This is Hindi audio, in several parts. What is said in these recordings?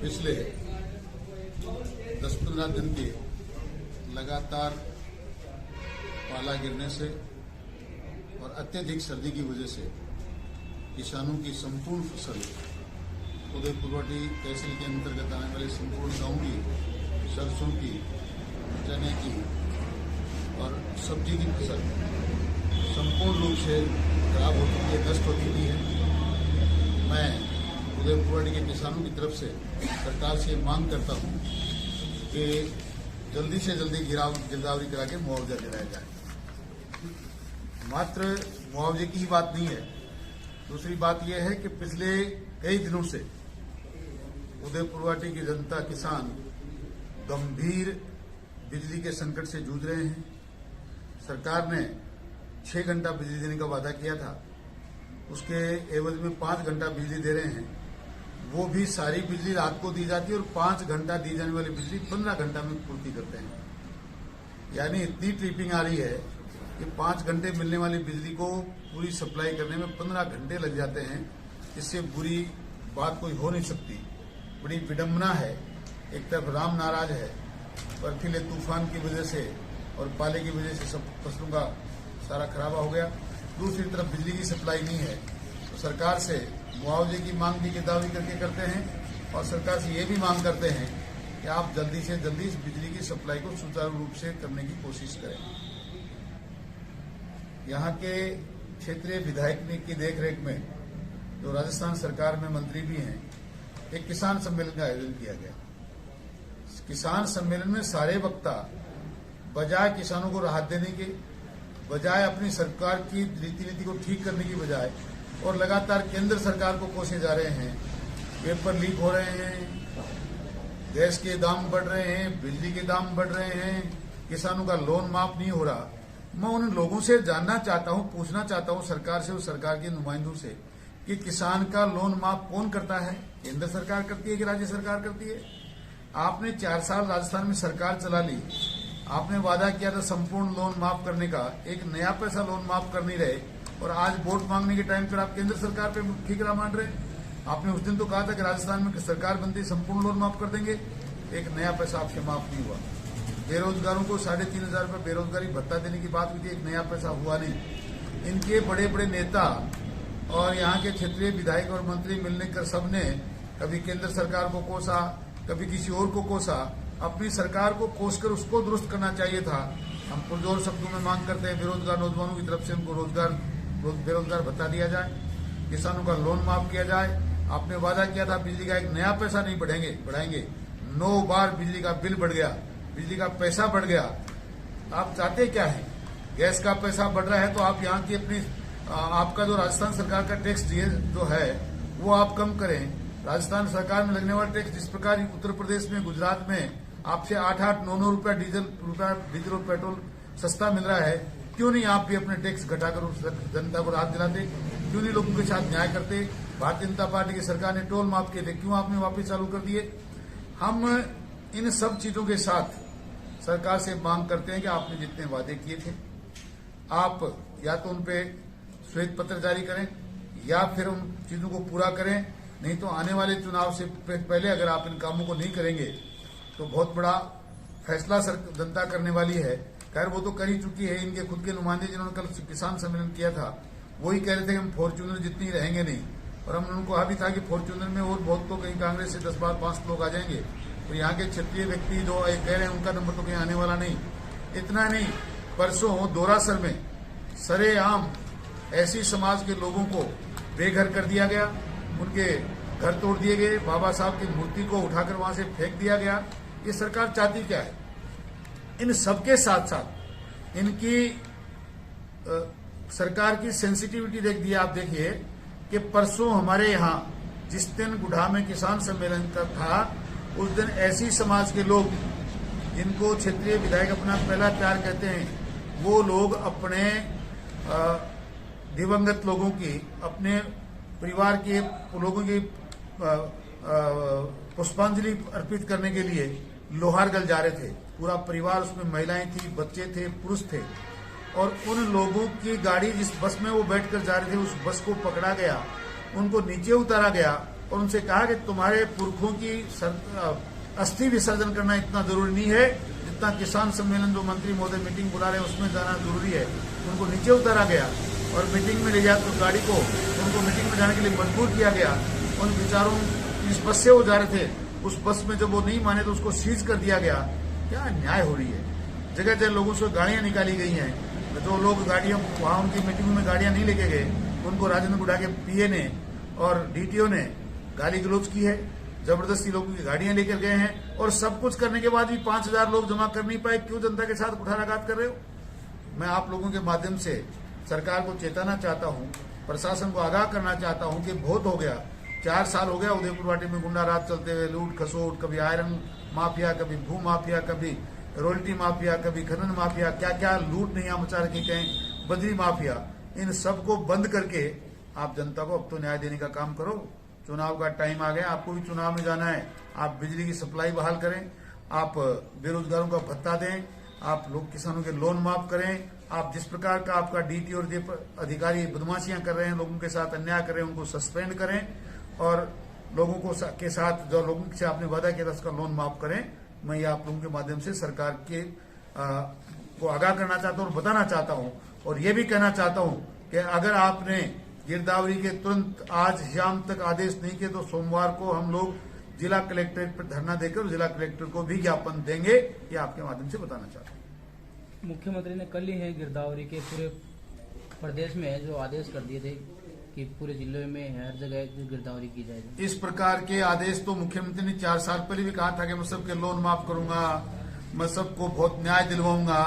पिछले 10-15 दिन के लगातार पाला गिरने से और अत्यधिक सर्दी की वजह से किसानों की संपूर्ण फसल उदयपुरवाटी तहसील के अंतर्गत आने वाले संपूर्ण गांव की सरसों की, चने की और सब्जी की फसल संपूर्ण रूप से खराब हो चुकी है, नष्ट हो चुकी है। मैं उदयपुरवाटी के किसानों की तरफ से सरकार से मांग करता हूं कि जल्दी से जल्दी गिरदावरी करा के मुआवजा दिलाया जाए। मात्र मुआवजे की ही बात नहीं है, दूसरी बात यह है कि पिछले कई दिनों से उदयपुरवाटी की जनता, किसान गंभीर बिजली के संकट से जूझ रहे हैं। सरकार ने 6 घंटा बिजली देने का वादा किया था, उसके एवज में 5 घंटा बिजली दे रहे हैं। वो भी सारी बिजली रात को दी जाती है और 5 घंटा दी जाने वाली बिजली 15 घंटा में पूर्ति करते हैं। यानी इतनी ट्रिपिंग आ रही है कि 5 घंटे मिलने वाली बिजली को पूरी सप्लाई करने में 15 घंटे लग जाते हैं। इससे बुरी बात कोई हो नहीं सकती। बड़ी विडंबना है। एक तरफ राम नाराज है, बर्फीले तूफान की वजह से और पाले की वजह से सब फसलों का सारा खराबा हो गया। दूसरी तरफ बिजली की सप्लाई नहीं है, तो सरकार से मुआवजे की मांग भी गिरदावरी करके करते हैं और सरकार से ये भी मांग करते हैं कि आप जल्दी से जल्दी इस बिजली की सप्लाई को सुचारू रूप से करने की कोशिश करें। यहाँ के क्षेत्रीय विधायक की देखरेख में जो राजस्थान सरकार में मंत्री भी हैं, एक किसान सम्मेलन का आयोजन किया गया। किसान सम्मेलन में सारे वक्ता बजाय किसानों को राहत देने के, बजाय अपनी सरकार की रीति नीति को ठीक करने की बजाय और लगातार केंद्र सरकार को कोसे जा रहे हैं। पेपर लीक हो रहे हैं, गैस के दाम बढ़ रहे हैं, बिजली के दाम बढ़ रहे हैं, किसानों का लोन माफ नहीं हो रहा। मैं उन लोगों से जानना चाहता हूं, पूछना चाहता हूं सरकार से और सरकार के नुमाइंदों से कि किसान का लोन माफ कौन करता है? केंद्र सरकार करती है कि राज्य सरकार करती है? आपने 4 साल राजस्थान में सरकार चला ली, आपने वादा किया था संपूर्ण लोन माफ करने का, एक नया पैसा लोन माफ कर नहीं रहे और आज वोट मांगने के टाइम पर आप केंद्र सरकार पे ठीकरा मान रहे। आपने उस दिन तो कहा था कि राजस्थान में सरकार बनती संपूर्ण लोन माफ कर देंगे, एक नया पैसा आपसे माफ नहीं हुआ। बेरोजगारों को 3,500 रुपये बेरोजगारी भत्ता देने की बात हुई थी, एक नया पैसा हुआ नहीं। इनके बड़े बड़े नेता और यहाँ के क्षेत्रीय विधायक और मंत्री मिलने कर सबने कभी केंद्र सरकार को कोसा, कभी किसी और को कोसा। अपनी सरकार को कोसकर उसको दुरुस्त करना चाहिए था। हम पुरजोर शब्दों में मांग करते हैं बेरोजगार नौजवानों की तरफ से उनको बेरोजगार भत्ता दिया जाए, किसानों का लोन माफ किया जाए। आपने वादा किया था बिजली का एक नया पैसा नहीं बढ़ाएंगे। 9 बार बिजली का बिल बढ़ गया, बिजली का पैसा बढ़ गया। आप चाहते क्या है? गैस का पैसा बढ़ रहा है तो आप यहाँ की अपनी आपका जो राजस्थान सरकार का टैक्स जो है वो आप कम करें। राजस्थान सरकार में लगने वाला टैक्स जिस प्रकार उत्तर प्रदेश में, गुजरात में आपसे 8-8, 9-9 रुपया डीजल और पेट्रोल सस्ता मिल रहा है, क्यों नहीं आप भी अपने टैक्स घटाकर उस जनता को राहत दिलाते? क्यों नहीं लोगों के साथ न्याय करते? भारतीय जनता पार्टी की सरकार ने टोल माफ किए थे, क्यों आपने वापस चालू कर दिए? हम इन सब चीजों के साथ सरकार से मांग करते हैं कि आपने जितने वादे किए थे, आप या तो उन पे श्वेत पत्र जारी करें या फिर उन चीजों को पूरा करें। नहीं तो आने वाले चुनाव से पहले अगर आप इन कामों को नहीं करेंगे तो बहुत बड़ा फैसला जनता करने वाली है। खैर वो तो कर ही चुकी है। इनके खुद के नुमाइंदे जिन्होंने कल किसान सम्मेलन किया था वही कह रहे थे कि हम फॉर्च्यूनर जितनी रहेंगे नहीं, और हमने उनको कहा भी था कि फॉर्च्यूनर में और बहुत तो कहीं कांग्रेस से 10-5 लोग आ जाएंगे। तो यहाँ के क्षेत्रीय व्यक्ति जो कह रहे हैं उनका नंबर तो कहीं आने वाला नहीं। इतना नहीं, परसों दोरासर में सरेआम ऐसी समाज के लोगों को बेघर कर दिया गया, उनके घर तोड़ दिए गए, बाबा साहब की मूर्ति को उठाकर वहां से फेंक दिया गया। ये सरकार चाहती क्या है? इन सबके साथ साथ इनकी सरकार की सेंसिटिविटी देख दिया। आप देखिए कि परसों हमारे यहाँ जिस दिन गुढ़ा में किसान सम्मेलन था, उस दिन ऐसी समाज के लोग जिनको क्षेत्रीय विधायक अपना पहला प्यार कहते हैं, वो लोग अपने दिवंगत लोगों की, अपने परिवार के लोगों की पुष्पांजलि अर्पित करने के लिए लोहारगल जा रहे थे। पूरा परिवार, उसमें महिलाएं थी, बच्चे थे, पुरुष थे, और उन लोगों की गाड़ी जिस बस में वो बैठकर जा रहे थे उस बस को पकड़ा गया, उनको नीचे उतारा गया और उनसे कहा कि तुम्हारे पुरखों की अस्थि विसर्जन करना इतना जरूरी नहीं है जितना किसान सम्मेलन जो मंत्री महोदय मीटिंग बुला रहे हैं उसमें जाना जरूरी है। उनको नीचे उतारा गया और मीटिंग में ले जाकर तो गाड़ी को उनको मीटिंग में जाने के लिए मजबूर किया गया। उन बेचारों इस बस से वो जा रहे थे, उस बस में जब वो नहीं माने तो उसको सीज कर दिया गया। क्या न्याय हो रही है। जगह जगह लोगों से गाड़ियां निकाली गई हैं। जो लोग गाड़ियों वहां उनकी मीटिंग में गाड़ियां नहीं लेके गए उनको राजेंद्र गुड़ा के पीए ने और डीटीओ ने गाली गलौज की है। जबरदस्ती लोगों की गाड़ियां लेकर गए हैं और सब कुछ करने के बाद भी 5000 लोग जमा कर नहीं पाए। क्यों जनता के साथ कुठाराघात कर रहे हो। मैं आप लोगों के माध्यम से सरकार को चेताना चाहता हूं, प्रशासन को आगाह करना चाहता हूं कि बहुत हो गया। 4 साल हो गया उदयपुर वाटी में गुंडा राज चलते हुए, लूट खसोट, कभी आयरन माफिया, कभी भू माफिया, कभी रॉयल्टी माफिया, कभी खनन माफिया, क्या क्या लूट नहीं मचा रखी, कहीं बद्री माफिया। इन सबको बंद करके आप जनता को अब तो न्याय देने का काम करो। चुनाव का टाइम आ गया, आपको भी चुनाव में जाना है। आप बिजली की सप्लाई बहाल करें, आप बेरोजगारों का भत्ता दें, आप लोग किसानों के लोन माफ करें। आप जिस प्रकार का आपका डीटी और अधिकारी बदमाशियां कर रहे हैं, लोगों के साथ अन्याय कर रहे हैं, उनको सस्पेंड करें और लोगों को के साथ जो लोगों से आपने वादा किया था उसका लोन माफ करें। मैं ये आप लोगों के माध्यम से सरकार के को आगाह करना चाहता हूं और बताना चाहता हूं और ये भी कहना चाहता हूं कि अगर आपने गिरदावरी के तुरंत आज शाम तक आदेश नहीं किए तो सोमवार को हम लोग जिला कलेक्ट्रेट पर धरना देकर जिला कलेक्टर को भी ज्ञापन देंगे। ये आपके माध्यम से बताना चाहता हूं। मुख्यमंत्री ने कल ही है गिरदावरी के पूरे प्रदेश में जो आदेश कर दिए थे कि पूरे जिले में हर जगह गिरदावरी की जाएगी। इस प्रकार के आदेश तो मुख्यमंत्री ने 4 साल पहले भी कहा था कि मैं सबके लोन माफ करूंगा, मैं सबको बहुत न्याय दिलवाऊंगा।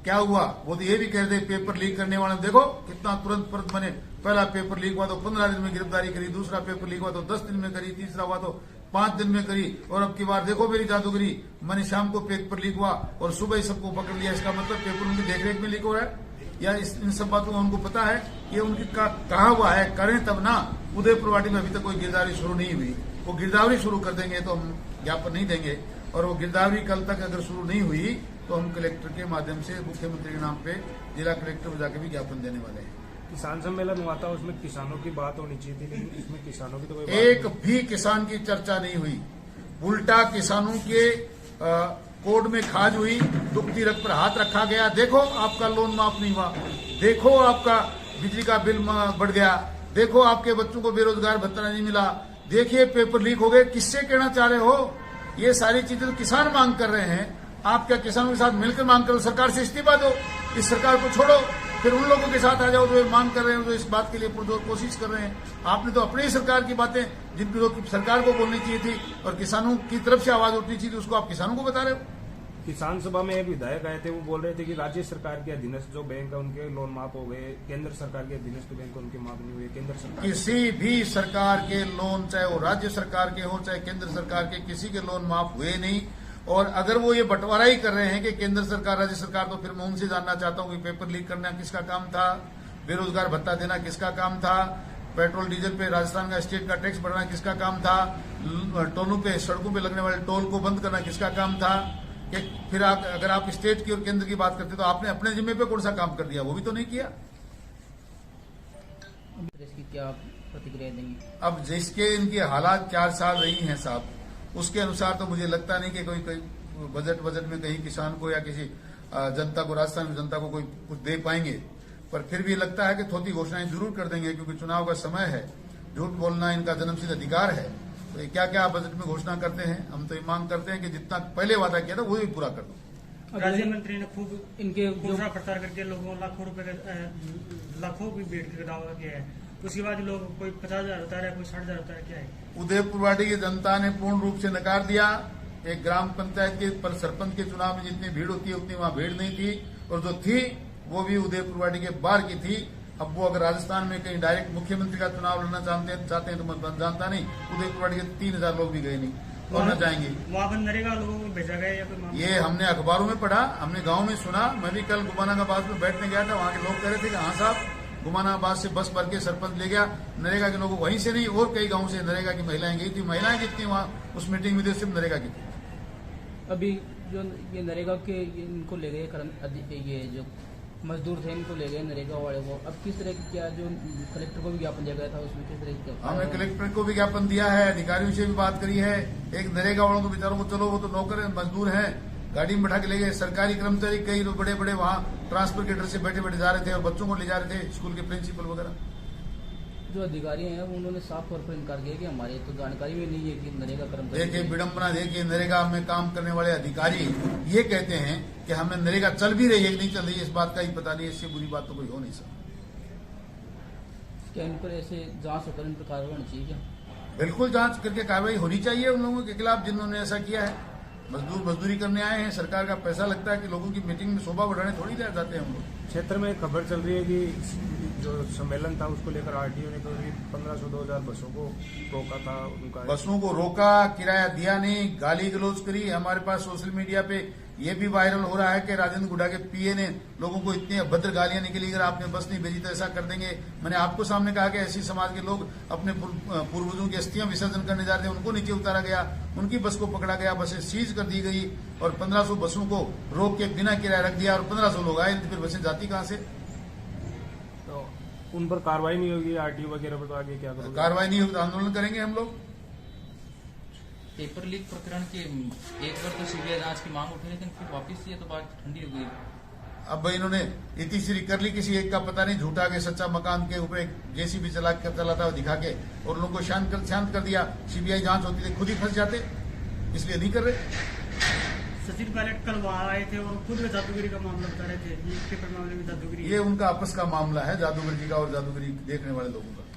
क्या हुआ। वो तो ये भी कह रहे थे पेपर लीक करने वाले देखो कितना तुरंत मैंने पहला पेपर लीक हुआ तो 15 दिन में गिरफ्तारी करी, दूसरा पेपर लीक हुआ तो 10 दिन में करी, तीसरा हुआ तो 5 दिन में करी और अब की बार देखो मेरी जादूगरी, मैंने शाम को पेपर लीक हुआ और सुबह ही सबको पकड़ लिया। इसका मतलब पेपर उनकी देखरेख में लीक हो रहा है या इन सब बातों का उनको पता है। ये उनकी कहा हुआ है, करें तब ना। उदयपुर वाटी में अभी तक कोई गिरदावरी शुरू नहीं हुई, वो गिरदावरी शुरू कर देंगे तो हम ज्ञापन नहीं देंगे और वो गिरदावरी कल तक अगर शुरू नहीं हुई तो हम कलेक्टर के माध्यम से मुख्यमंत्री के नाम पे जिला कलेक्टर को जाकर भी ज्ञापन देने वाले हैं। किसान सम्मेलन हुआ था उसमें किसानों की बात होनी चाहिए थी, लेकिन इसमें किसानों की तो कोई एक भी किसान की चर्चा नहीं हुई। उल्टा किसानों के कोर्ट में खाज हुई, दुखती रग पर हाथ रखा गया। देखो आपका लोन माफ नहीं हुआ, देखो आपका बिजली का बिल बढ़ गया, देखो आपके बच्चों को बेरोजगार भत्ता नहीं मिला, देखिए पेपर लीक हो गए। किससे कहना चाह रहे हो। ये सारी चीजें तो किसान मांग कर रहे हैं। आप क्या किसानों के साथ मिलकर मांग करो, सरकार से इस्तीफा दो, इस सरकार को छोड़ो, फिर उन लोगों के साथ आ जाओ जो मांग कर रहे हैं, जो इस बात के लिए पुरजोर कोशिश कर रहे हैं। आपने तो अपनी सरकार की बातें जिनकी सरकार को बोलनी चाहिए थी और किसानों की तरफ से आवाज उठनी चाहिए थी, उसको आप किसानों को बता रहे हो। किसान सभा में एक विधायक आए थे, वो बोल रहे थे कि राज्य सरकार के अधीनस्थ जो बैंक है उनके लोन माफ हो गए, केंद्र सरकार के अधीनस्थ बैंक उनके माफ नहीं हुए। केंद्र सरकार किसी भी सरकार के लोन, चाहे वो राज्य सरकार के हो चाहे केंद्र सरकार के, किसी के लोन माफ हुए नहीं। और अगर वो ये बंटवारा ही कर रहे हैं कि केंद्र सरकार राज्य सरकार, तो फिर मैं उनसे जानना चाहता हूं कि पेपर लीक करना किसका काम था, बेरोजगार भत्ता देना किसका काम था, पेट्रोल डीजल पे राजस्थान का स्टेट का टैक्स बढ़ाना किसका काम था, टोलों पे सड़कों पे लगने वाले टोल को बंद करना किसका काम था। कि फिर अगर आप स्टेट की और केंद्र की बात करते तो आपने अपने जिम्मे पे कौन सा काम कर दिया, वो भी तो नहीं किया। इसकी क्या प्रतिक्रिया देंगे। अब जिसके इनकी हालात 4 साल रही हैं साहब, उसके अनुसार तो मुझे लगता नहीं कि कोई बजट में कहीं किसान को या किसी जनता को, राजस्थान की जनता को कोई कुछ दे पाएंगे। पर फिर भी लगता है कि थोड़ी घोषणाएं जरूर कर देंगे, क्योंकि चुनाव का समय है, झूठ बोलना इनका जन्मसिद्ध अधिकार है। तो क्या क्या बजट में घोषणा करते हैं, हम तो ये मांग करते हैं कि जितना पहले वादा किया था वो भी पूरा कर दो। राज्य मंत्री ने खूब इनके घोषणा प्रचार करके लोगों लाखों रुपए लाखों की भीड़ का दावा किया है। उसके बाद लोग कोई 50,000 बता रहा है, कोई 60,000 बता रहा है। क्या है उदयपुर वाटी की जनता ने पूर्ण रूप से नकार दिया। एक ग्राम पंचायत के पर सरपंच के चुनाव में जितनी भीड़ होती है उतनी वहां भीड़ नहीं थी, और जो थी वो भी उदयपुर वाटी के बाहर की थी। अब वो अगर राजस्थान में कहीं डायरेक्ट मुख्यमंत्री का चुनाव लड़ना चाहते हैं तो मैं जानता नहीं, उदयपुर वाटी के 3,000 लोग भी गए नहीं और न जाएंगे। वहां पर नरेगा लोगों को भेजा गया या कोई ये हमने अखबारों में पढ़ा, हमने गांव में सुना। मैं भी कल गुमानाबाद में बैठने गया था, वहां के लोग कह रहे थे कि हाँ साहब, गुमानाबाद से बस भर के सरपंच ले गया, नरेगा के लोगों वहीं से नहीं और कई गांव से नरेगा की महिलाएं गई थी। महिलाएं जितनी वहां उस मीटिंग में थी सिर्फ नरेगा की थी। अभी जो ये नरेगा के इनको ले गए ये जो मजदूर थे इनको ले गए नरेगा वाले को। अब किस तरह की क्या जो कलेक्टर को भी ज्ञापन दिया गया था उसमें किस तरह की हमने कलेक्टर को भी ज्ञापन दिया है, अधिकारियों से भी बात करी है। एक नरेगा वालों को बेचारों को, चलो वो तो नौकर है, मजदूर हैं, गाड़ी में बैठा के ले गए। सरकारी कर्मचारी कई लोग बड़े बड़े वहां ट्रांसफर के डर से बैठे बैठे जा रहे थे और बच्चों को ले जा रहे थे, स्कूल के प्रिंसिपल वगैरह। जो अधिकारी हैं उन्होंने साफ तौर पर इनकार किया कि हमारे तो जानकारी में नहीं है कि नरेगा कर्मचारी। देखिए विडंबना, देखिए नरेगा में काम करने वाले अधिकारी ये कहते हैं कि हमें नरेगा चल भी रही है कि नहीं चल रही है, इस बात का ही पता नहीं है। इससे बुरी बात तो कोई हो नहीं सकती। क्या इन पर ऐसे जांच होकर इन पर कार्रवाई होनी चाहिए क्या? बिल्कुल जांच करके कार्रवाई होनी चाहिए उन लोगों के खिलाफ जिन्होंने ऐसा किया है। मजदूर मजदूरी करने आए हैं, सरकार का पैसा लगता है कि लोगों की मीटिंग में शोभा बढ़ाने थोड़ी रह जाते हैं हम लोग। क्षेत्र में खबर चल रही है कि जो सम्मेलन था उसको लेकर आरटीओ ने करीब 1500-2000 बसों को रोका था। उनका बसों को रोका, किराया दिया नहीं, गाली गलौज करी। हमारे पास सोशल मीडिया पे ये भी वायरल हो रहा है कि राजेंद्र गुडा के पीए ने लोगों को इतनी अभद्र गालियां निकली, अगर आपने बस नहीं भेजी तो ऐसा कर देंगे। मैंने आपको सामने कहा कि ऐसी समाज के लोग अपने पूर्वजों की अस्थियां विसर्जन करने जा रहे थे, उनको नीचे उतारा गया, उनकी बस को पकड़ा गया, बसें सीज कर दी गई और 1500 बसों को रोक के बिना किराया रख दिया और 1500 लोग आए, फिर बसें जाती कहां से? तो उन पर कार्रवाई नहीं होगी आरटीओ वगैरह पर, तो आगे क्या करोगे? कार्रवाई नहीं होगी तो आंदोलन करेंगे हम लोग। पेपर लीक प्रकरण के एक बार तो सीबीआई जांच की मांग उठी, लेकिन फिर वापस ये तो बात ठंडी हो गई। अब इन्होंने इतिश्री कर ली, किसी एक का पता नहीं, झूठा के सच्चा मकान के ऊपर एक जेसीबी चलाता हुआ दिखा के और लोगों को शांत कर दिया। सीबीआई जांच होती थी खुद ही फंस जाते, इसलिए नहीं कर रहे। सचिन पायलट कल वहां आए थे और खुद में जादूगरी का मामला बता रहे थे, पेपर मामले में जादूगरी। ये उनका आपस का मामला है, जादूगरी का और जादूगरी देखने वाले लोगों का।